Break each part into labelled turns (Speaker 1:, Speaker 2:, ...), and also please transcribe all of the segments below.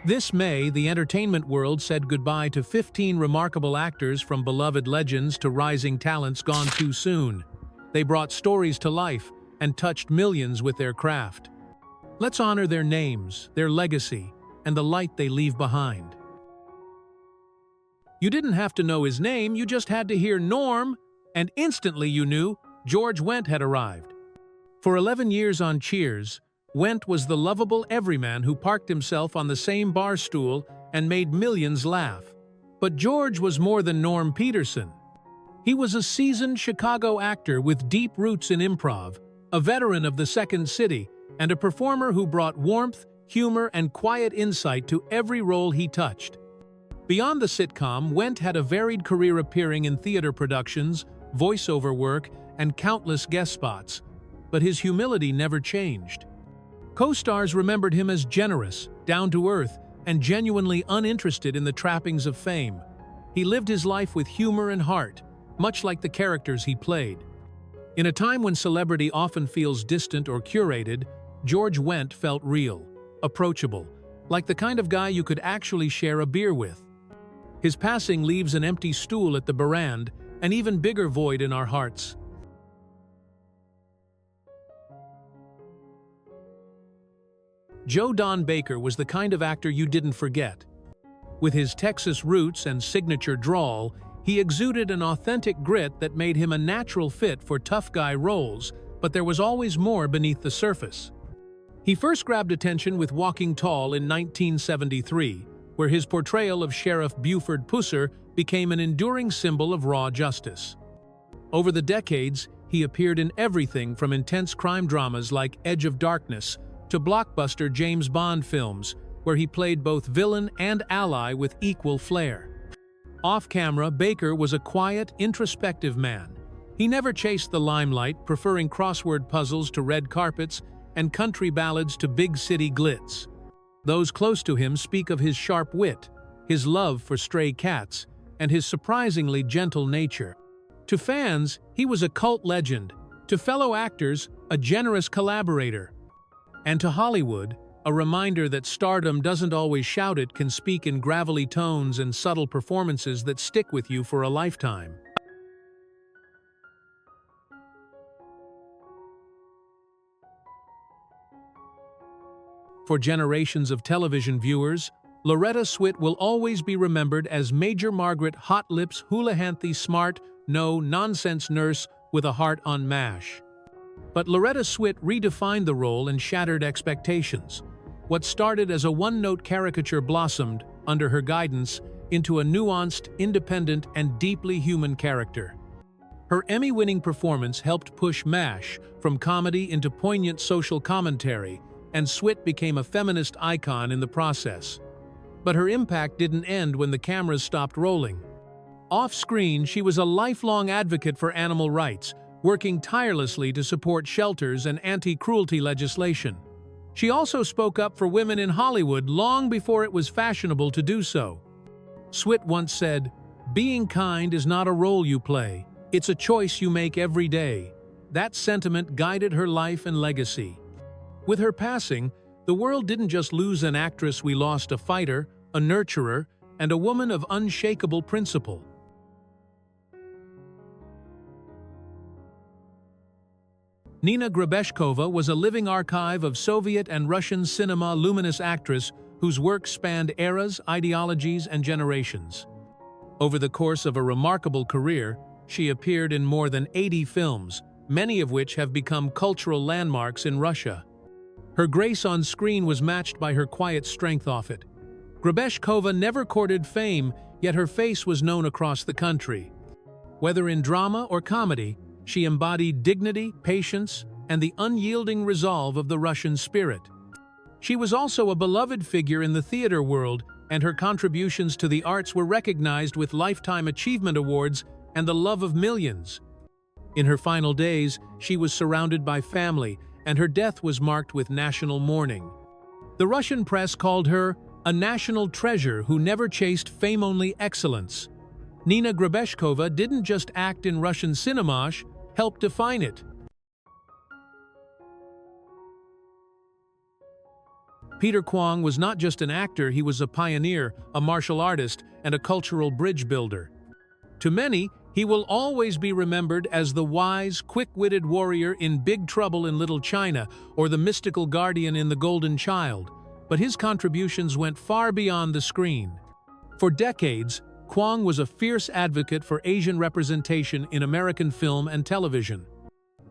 Speaker 1: This May, the entertainment world said goodbye to 15 remarkable actors, from beloved legends to rising talents gone too soon. They brought stories to life and touched millions with their craft. Let's honor their names, their legacy, and the light they leave behind. You didn't have to know his name, you just had to hear Norm, and instantly you knew George Wendt had arrived. For 11 years on Cheers, Wendt was the lovable everyman who parked himself on the same bar stool and made millions laugh. But George was more than Norm Peterson. He was a seasoned Chicago actor with deep roots in improv, a veteran of the Second City, and a performer who brought warmth, humor, and quiet insight to every role he touched. Beyond the sitcom, Wendt had a varied career, appearing in theater productions, voiceover work, and countless guest spots. But his humility never changed. Co-stars remembered him as generous, down-to-earth, and genuinely uninterested in the trappings of fame. He lived his life with humor and heart, much like the characters he played. In a time when celebrity often feels distant or curated, George Wendt felt real, approachable, like the kind of guy you could actually share a beer with. His passing leaves an empty stool at the Barand, an even bigger void in our hearts. Joe Don Baker was the kind of actor you didn't forget. With his Texas roots and signature drawl, he exuded an authentic grit that made him a natural fit for tough guy roles, but there was always more beneath the surface. He first grabbed attention with Walking Tall in 1973, where his portrayal of Sheriff Buford Pusser became an enduring symbol of raw justice. Over the decades, he appeared in everything from intense crime dramas like Edge of Darkness to blockbuster James Bond films, where he played both villain and ally with equal flair. Off-camera, Baker was a quiet, introspective man. He never chased the limelight, preferring crossword puzzles to red carpets and country ballads to big city glitz. Those close to him speak of his sharp wit, his love for stray cats, and his surprisingly gentle nature. To fans, he was a cult legend. To fellow actors, a generous collaborator. And to Hollywood, a reminder that stardom doesn't always shout, it can speak in gravelly tones and subtle performances that stick with you for a lifetime. For generations of television viewers, Loretta Swit will always be remembered as Major Margaret Hot Lips Houlihanty, smart, no-nonsense nurse with a heart on MASH. But Loretta Swit redefined the role and shattered expectations. What started as a one-note caricature blossomed, under her guidance, into a nuanced, independent, and deeply human character. Her Emmy-winning performance helped push MASH from comedy into poignant social commentary, and Swit became a feminist icon in the process. But her impact didn't end when the cameras stopped rolling. Off-screen, she was a lifelong advocate for animal rights, working tirelessly to support shelters and anti-cruelty legislation. She also spoke up for women in Hollywood long before it was fashionable to do so. Swit once said, "Being kind is not a role you play, it's a choice you make every day." That sentiment guided her life and legacy. With her passing, the world didn't just lose an actress, we lost a fighter, a nurturer, and a woman of unshakable principle. Nina Grebeshkova was a living archive of Soviet and Russian cinema, luminous actress whose work spanned eras, ideologies, and generations. Over the course of a remarkable career, she appeared in more than 80 films, many of which have become cultural landmarks in Russia. Her grace on screen was matched by her quiet strength off it. Grebeshkova never courted fame, yet her face was known across the country. Whether in drama or comedy, she embodied dignity, patience, and the unyielding resolve of the Russian spirit. She was also a beloved figure in the theater world, and her contributions to the arts were recognized with Lifetime Achievement Awards and the love of millions. In her final days, she was surrounded by family, and her death was marked with national mourning. The Russian press called her a national treasure who never chased fame-only excellence. Nina Grebeshkova didn't just act in Russian cinema, she helped define it. Peter Kwong was not just an actor, he was a pioneer, a martial artist, and a cultural bridge builder. To many, he will always be remembered as the wise, quick-witted warrior in Big Trouble in Little China or the mystical guardian in The Golden Child, but his contributions went far beyond the screen. For decades, Kwong was a fierce advocate for Asian representation in American film and television.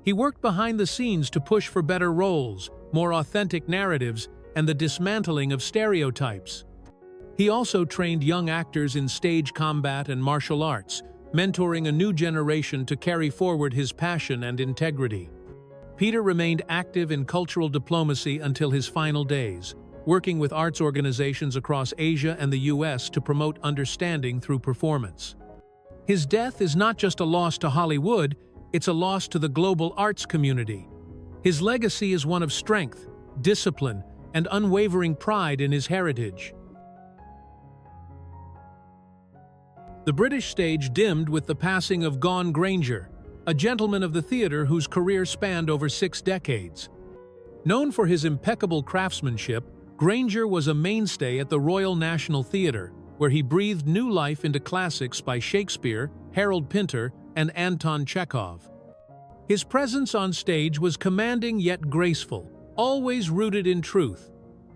Speaker 1: He worked behind the scenes to push for better roles, more authentic narratives, and the dismantling of stereotypes. He also trained young actors in stage combat and martial arts, mentoring a new generation to carry forward his passion and integrity. Peter remained active in cultural diplomacy until his final days, working with arts organizations across Asia and the US to promote understanding through performance. His death is not just a loss to Hollywood, it's a loss to the global arts community. His legacy is one of strength, discipline, and unwavering pride in his heritage. The British stage dimmed with the passing of Gone Granger, a gentleman of the theatre whose career spanned over 6 decades. Known for his impeccable craftsmanship, Granger was a mainstay at the Royal National Theatre, where he breathed new life into classics by Shakespeare, Harold Pinter, and Anton Chekhov. His presence on stage was commanding yet graceful, always rooted in truth.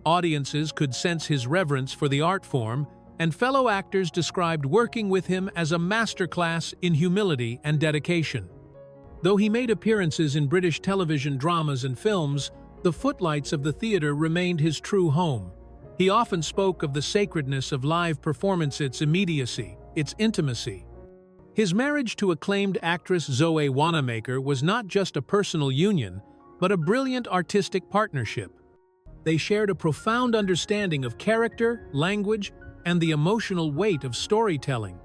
Speaker 1: Audiences could sense his reverence for the art form, and fellow actors described working with him as a masterclass in humility and dedication. Though he made appearances in British television dramas and films, the footlights of the theatre remained his true home. He often spoke of the sacredness of live performance, its immediacy, its intimacy. His marriage to acclaimed actress Zoe Wanamaker was not just a personal union, but a brilliant artistic partnership. They shared a profound understanding of character, language, and the emotional weight of storytelling.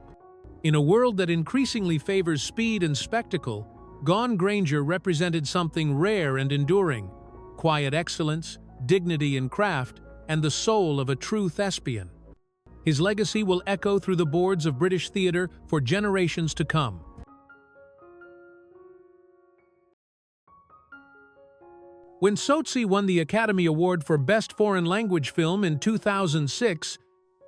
Speaker 1: In a world that increasingly favors speed and spectacle, Gone Granger represented something rare and enduring: quiet excellence, dignity in craft, and the soul of a true thespian. His legacy will echo through the boards of British theatre for generations to come. When Sozi won the Academy Award for Best Foreign Language Film in 2006,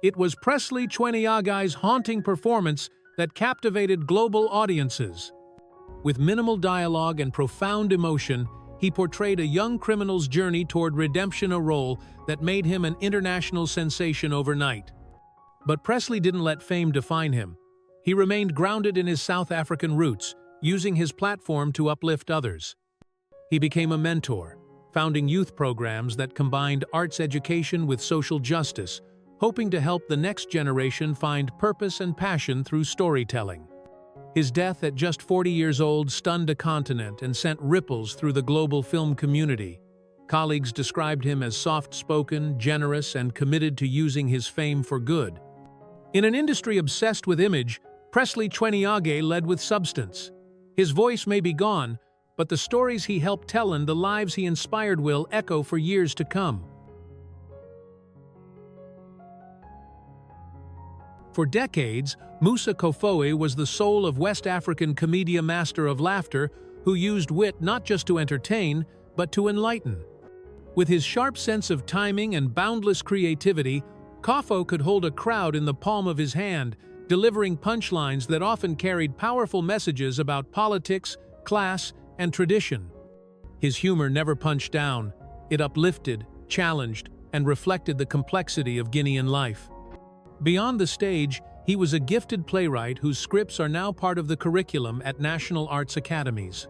Speaker 1: it was Presley Chweneyagae's haunting performance that captivated global audiences. With minimal dialogue and profound emotion, he portrayed a young criminal's journey toward redemption, a role that made him an international sensation overnight. But Presley didn't let fame define him. He remained grounded in his South African roots, using his platform to uplift others. He became a mentor, founding youth programs that combined arts education with social justice, hoping to help the next generation find purpose and passion through storytelling. His death at just 40 years old stunned a continent and sent ripples through the global film community. Colleagues described him as soft-spoken, generous, and committed to using his fame for good. In an industry obsessed with image, Presley Chweneyagae led with substance. His voice may be gone, but the stories he helped tell and the lives he inspired will echo for years to come. For decades, Moussa Kofoe was the soul of West African comedia, master of laughter, who used wit not just to entertain, but to enlighten. With his sharp sense of timing and boundless creativity, Kofo could hold a crowd in the palm of his hand, delivering punchlines that often carried powerful messages about politics, class, and tradition. His humor never punched down. It uplifted, challenged, and reflected the complexity of Guinean life. Beyond the stage, he was a gifted playwright whose scripts are now part of the curriculum at national arts academies.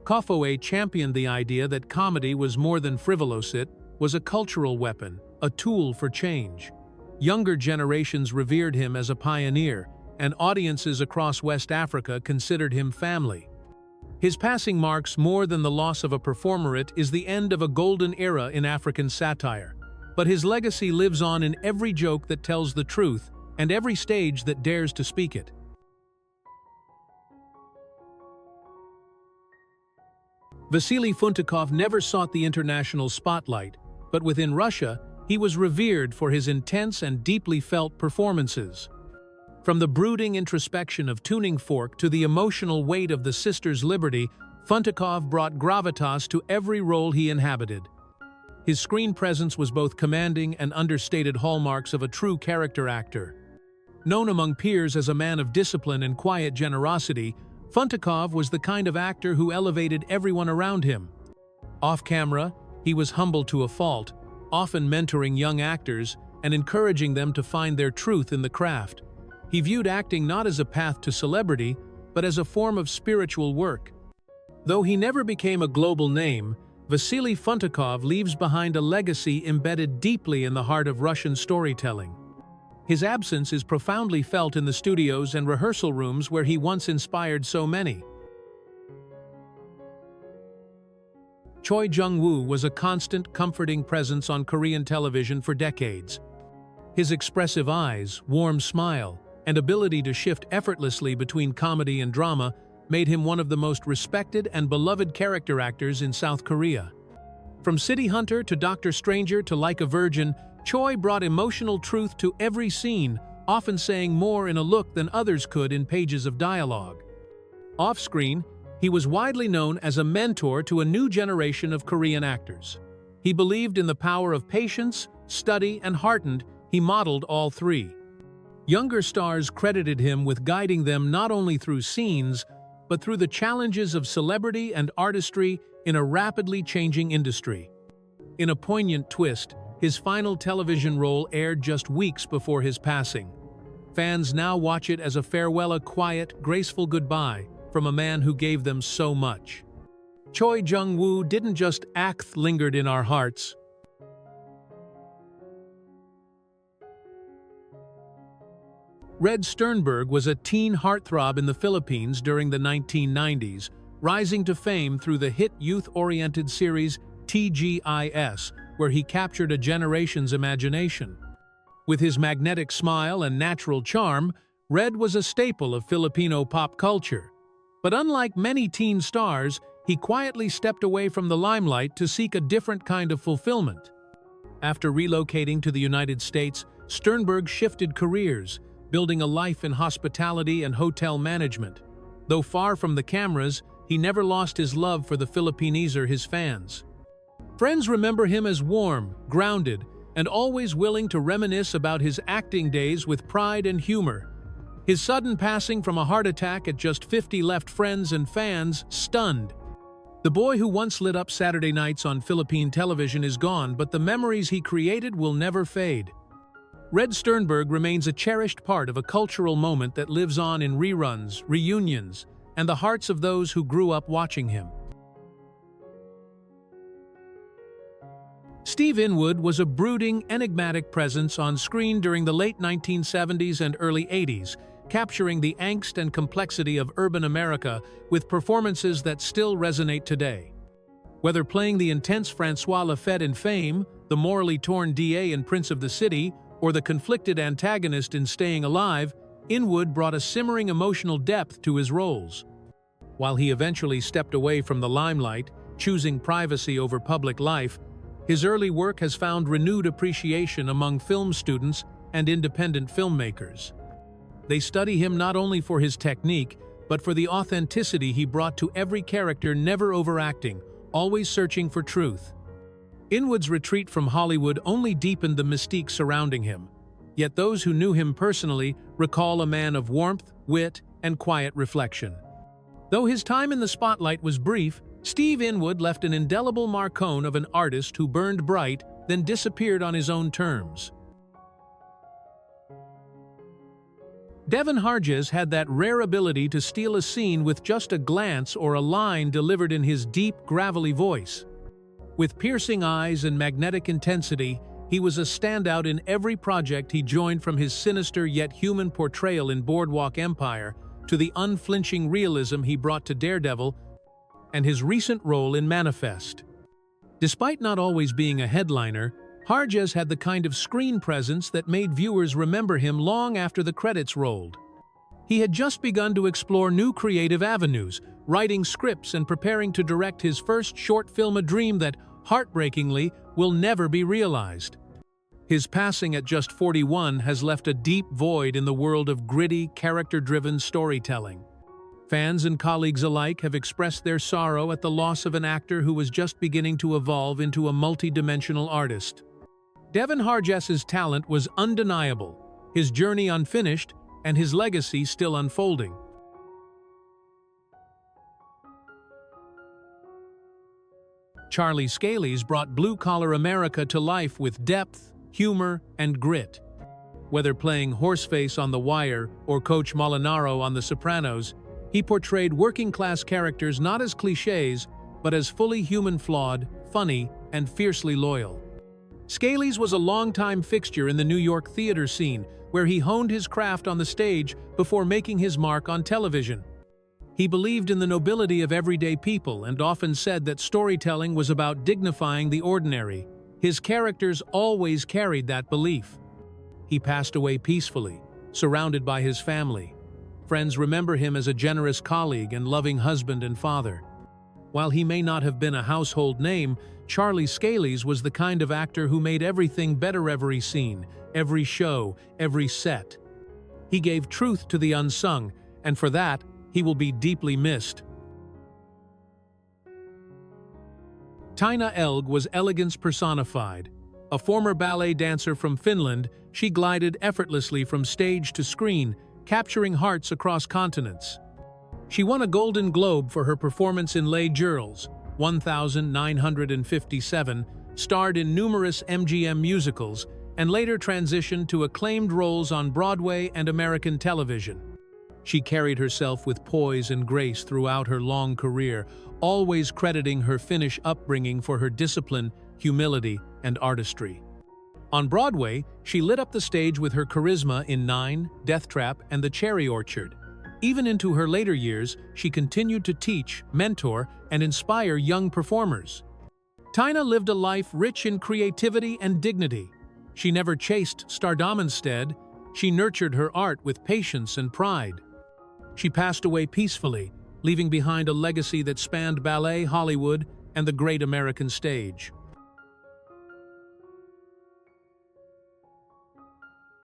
Speaker 1: Kofoe championed the idea that comedy was more than frivolous, it was a cultural weapon, a tool for change. Younger generations revered him as a pioneer, and audiences across West Africa considered him family. His passing marks more than the loss of a performer. It is the end of a golden era in African satire. But his legacy lives on in every joke that tells the truth and every stage that dares to speak it. Vasily Funtikov never sought the international spotlight, but within Russia, he was revered for his intense and deeply felt performances. From the brooding introspection of Tuning Fork to the emotional weight of The Sister's Liberty, Funtikov brought gravitas to every role he inhabited. his screen presence was both commanding and understated hallmarks of a true character actor. Known among peers as a man of discipline and quiet generosity, Funtakov was the kind of actor who elevated everyone around him. Off-camera, he was humble to a fault, often mentoring young actors and encouraging them to find their truth in the craft. He viewed acting not as a path to celebrity, but as a form of spiritual work. Though he never became a global name, Vasily Funtakov leaves behind a legacy embedded deeply in the heart of Russian storytelling. His absence is profoundly felt in the studios and rehearsal rooms where he once inspired so many. Choi Jung-woo was a constant, comforting presence on Korean television for decades. His expressive eyes, warm smile, and ability to shift effortlessly between comedy and drama made him one of the most respected and beloved character actors in South Korea. From City Hunter to Dr. Stranger to Like a Virgin, Choi brought emotional truth to every scene, often saying more in a look than others could in pages of dialogue. Off-screen, he was widely known as a mentor to a new generation of Korean actors. He believed in the power of patience, study, and heartened. He modeled all three. Younger stars credited him with guiding them not only through scenes, but through the challenges of celebrity and artistry in a rapidly changing industry. In a poignant twist, his final television role aired just weeks before his passing. Fans now watch it as a farewell, a quiet, graceful goodbye from a man who gave them so much. Choi Jung-woo didn't just act, lingered in our hearts. Red Sternberg was a teen heartthrob in the Philippines during the 1990s, rising to fame through the hit youth-oriented series TGIS, where he captured a generation's imagination. With his magnetic smile and natural charm, Red was a staple of Filipino pop culture. But unlike many teen stars, he quietly stepped away from the limelight to seek a different kind of fulfillment. After relocating to the United States, Sternberg shifted careers, building a life in hospitality and hotel management. Though far from the cameras, he never lost his love for the Filipineser, his fans. Friends remember him as warm, grounded, and always willing to reminisce about his acting days with pride and humor. His sudden passing from a heart attack at just 50 left friends and fans stunned. The boy who once lit up Saturday nights on Philippine television is gone, but the memories he created will never fade. Red Sternberg remains a cherished part of a cultural moment that lives on in reruns, reunions, and the hearts of those who grew up watching him. Steve Inwood was a brooding, enigmatic presence on screen during the late 1970s and early 80s, capturing the angst and complexity of urban America with performances that still resonate today. Whether playing the intense Francois Lafette in Fame, the morally torn DA in Prince of the City, or the conflicted antagonist in Staying Alive, Inwood brought a simmering emotional depth to his roles. While he eventually stepped away from the limelight, choosing privacy over public life, his early work has found renewed appreciation among film students and independent filmmakers. They study him not only for his technique, but for the authenticity he brought to every character, never overacting, always searching for truth. Inwood's retreat from Hollywood only deepened the mystique surrounding him, yet those who knew him personally recall a man of warmth, wit, and quiet reflection. Though his time in the spotlight was brief, Steve Inwood left an indelible markone of an artist who burned bright, then disappeared on his own terms. Devon Harjes had that rare ability to steal a scene with just a glance or a line delivered in his deep, gravelly voice. With piercing eyes and magnetic intensity, he was a standout in every project he joined, from his sinister yet human portrayal in Boardwalk Empire to the unflinching realism he brought to Daredevil and his recent role in Manifest. Despite not always being a headliner, Harjes had the kind of screen presence that made viewers remember him long after the credits rolled. He had just begun to explore new creative avenues, writing scripts and preparing to direct his first short film, a dream that, heartbreakingly, will never be realized. His passing at just 41 has left a deep void in the world of gritty, character-driven storytelling. Fans and colleagues alike have expressed their sorrow at the loss of an actor who was just beginning to evolve into a multi-dimensional artist. Devon Harjess's talent was undeniable, his journey unfinished, and his legacy still unfolding. Charlie Scalise brought blue-collar America to life with depth, humor, and grit. Whether playing Horseface on The Wire or Coach Molinaro on The Sopranos, he portrayed working-class characters not as clichés, but as fully human-flawed, funny, and fiercely loyal. Scalise was a longtime fixture in the New York theater scene, where he honed his craft on the stage before making his mark on television. He believed in the nobility of everyday people and often said that storytelling was about dignifying the ordinary. His characters always carried that belief. He passed away peacefully, surrounded by his family. Friends remember him as a generous colleague and loving husband and father. While he may not have been a household name, Charlie Scalise was the kind of actor who made everything better every scene, every show, every set. He gave truth to the unsung, and for that, he will be deeply missed. Taina Elg was elegance personified. A former ballet dancer from Finland, she glided effortlessly from stage to screen, capturing hearts across continents. She won a Golden Globe for her performance in Les Girls, 1957, starred in numerous MGM musicals, and later transitioned to acclaimed roles on Broadway and American television. She carried herself with poise and grace throughout her long career, always crediting her Finnish upbringing for her discipline, humility, and artistry. On Broadway, she lit up the stage with her charisma in Nine, Death Trap, and The Cherry Orchard. Even into her later years, she continued to teach, mentor, and inspire young performers. Taina lived a life rich in creativity and dignity. She never chased stardom instead. She nurtured her art with patience and pride. She passed away peacefully, leaving behind a legacy that spanned ballet, Hollywood, and the great American stage.